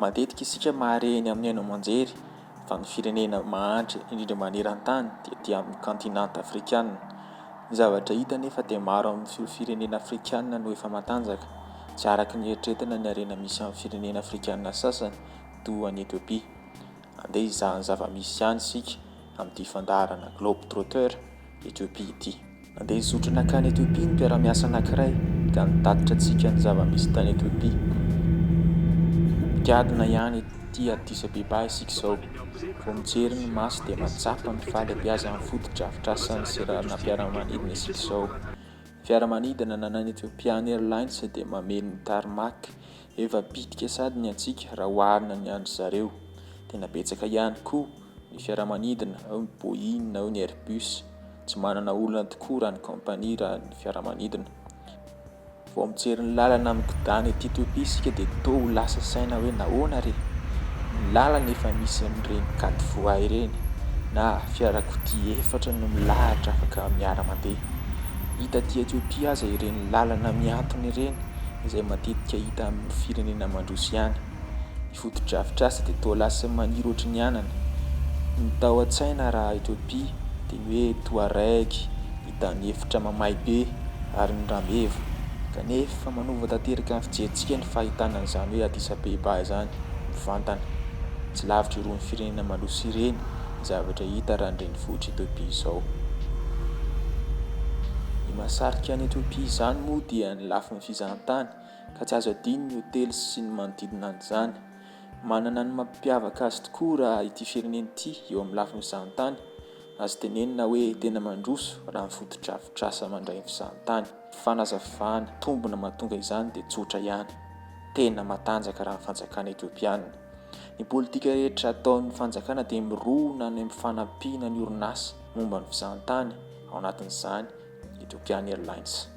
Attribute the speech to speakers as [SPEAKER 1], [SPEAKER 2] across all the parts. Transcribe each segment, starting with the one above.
[SPEAKER 1] Matetika isika mahareny amin'ny haino aman-jery fa ny firenena mahantra indrindra maneran-tany dia amin'ny kantinanta afrikanina. Ny zavatra hita nefa dia maro amin'ny firenena afrikanina no efa matanjaka, tsy araka ny eritreretana ny harena misy amin'ny firenena afrikanina sasany toa ny Etiopia. Andeha hizaha ny zava-misy ihany isika amin'ity fandaharana Globe Trotter Etiopia ity. Andeha hizotra nakany Etiopia ny mpiara-miasa anankiray ka nitatitra antsika ny zava-misy tany Etiopia. Mikadina ihany ity Addis-Abeba isika izao. Vao mijery ny maso dia matsapa ny faly ampiaza amin'ny foto-drafitr'asa ny serarana mpiara-manidina isika izao. Fiaramanidina nanan'ny Ethiopian Airlines dia mameno ny tarmac efa bitika sady ny antsika raha oharina ny andro zareo. Tena betsaka ihany koa ny fiaramanidina, ao ny Boeing, ao ny Airbus. Tsy manana olona tokoa raha ny kompania raha ny fiaramanidina. Vao mijery ny lalana mikodana ety Etiopia isika dia toa ho lasa saina hoe nahoana re? Ny lalana efa misy amin'ireny 4x ireny na fiarakodia 4 no milahatra afaka miara-mandeha. Hita aty Etiopia aza ireny lalana miantona ireny izay matetika hita amin'ny firenena mandroso ihany. Ny foto-drafitr'asa dia toa lasa maniry ohatry ny anana. Ny tao an-tsaina raha Etiopia dia hoe Touareg, hita ny efitra mamay be ary ny rameva. Kanefa manova tanteraka amin'ny fijerentsika ny fahitana an'izany hoe Addis Abeba izany mivantana. Tsy lavitra irony firenena mandroso ireny ny zavatra hita raha ny renivohitra Etiopia izao. Ny mahasarika any Etiopia izany moa dia ny lafin'ny fizahan-tany ka tsy azo adino ny hotely sy ny manodidina an'izany. Manana ny mampiavaka azy tokoa raha ity firenena ity eo amin'ny lafin'ny fizahan-tany. Azo tenenina hoe tena mandroso raha ny foto-drafitr'asa mandray ny fizahan-tany. Fanazavana tombona mahatonga izany dia tsotra ihany. Tena matanjaka raha ny fanjakana Etiopiana. Ny politika rehetra ataon'ny fanjakana dia mirona any amin'ny fanampiana ny orinasa momba ny fizahan-tany, ao anatin'izany Ethiopian Airlines.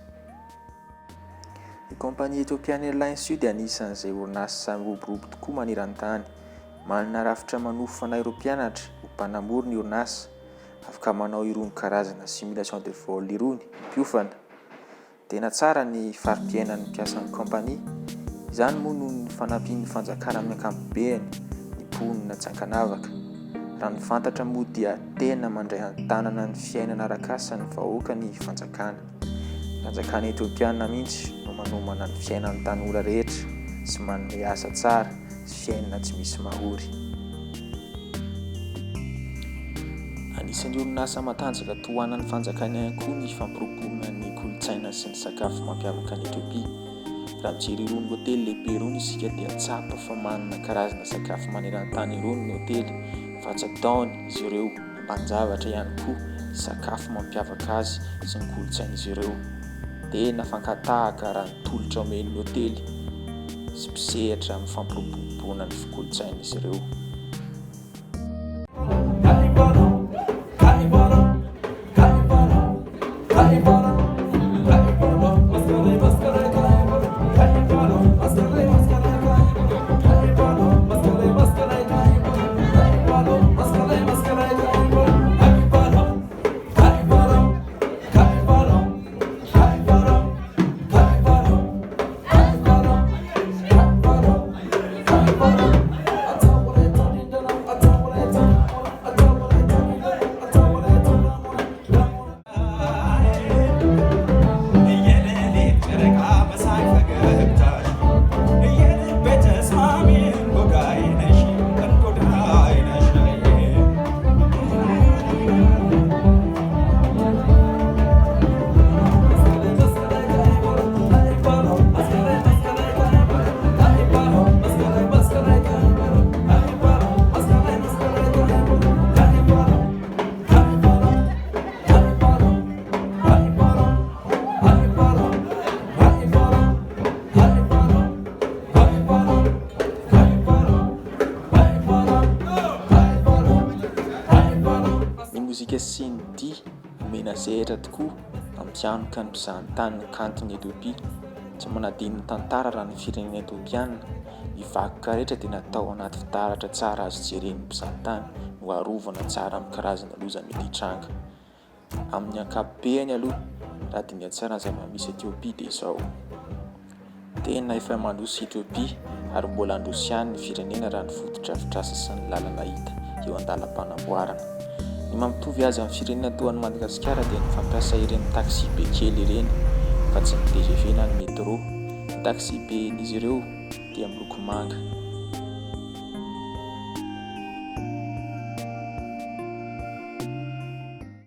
[SPEAKER 1] Ny kompania Ethiopian Airlines io dia anisan'izay orinasa miroborobo tokoa maneran-tany. Manana rafitra manofana eropianatra ho mpanamora ny orinasa, afaka manao irony karazana simulation de vol irony mpiofana. Tena tsara ny fari-piainan'ny mpiasan'ny kompania. Izany moa no ny fanampian'ny fanjakana amin'ny ankapobeny, ny mponina tsy ankanavaka. Raha ny fantatra moa dia tena mandray an-tanana ny fiainana arakasan'ny vahoaka ny fanjakana. Fanjakana Etiopiana mihitsy no manomana ny fiainan'ny tanora rehetra sy manome asa tsara sy fiainana tsy misy mahory. Anisan'ny orinasa matanjaka tohanan'ny fanjakana ihany koa ny fampirobonana ny kolontsaina sy ny sakafo mampiavaka ny Etiopia. Raha mijery irony hotely lehibe irony isika dia tsapa fa manana karazana sakafo maneran-tany irony ny hotely, fa tsy ataony izy ireo ambanin-javatra ihany koa sakafo mampiavaka azy sy ny kolontsain'izy ireo. Tena fankatahaka raha ny tolotra omen'ny hotely sy mpisehatra amin'ny fampirobobona ny kolontsain'izy ireo. Mozika sy ny dia omena sehatra tokoa mampianoka ny mpizahan-tany ny kanton'i Etiopia. Tsy manadino ny tantara raha ny firenena Etiopiana. Ny vakoka rehetra dia natao anaty fitaratra tsara azo jeren'ny mpizahan-tany ho arovana tsara amin'ny karazana loza mety hitranga. Amin'ny ankapobeny aloha raha dinihana tsara ny zava-misy Etiopia dia izao. tena efa mandroso Etiopia ary mbola handroso ihany ny firenena raha ny fotodrafitrasa sy ny lalana hita eo an-dalam-panamboarana. Ny mampitovy azy amin'ny firenena toa ny Madagasikara dia ny fampiasa ireny taxi be kely ireny fa tsy ny TGV na ny métro. Ny taxi be izy ireo dia miloko manga.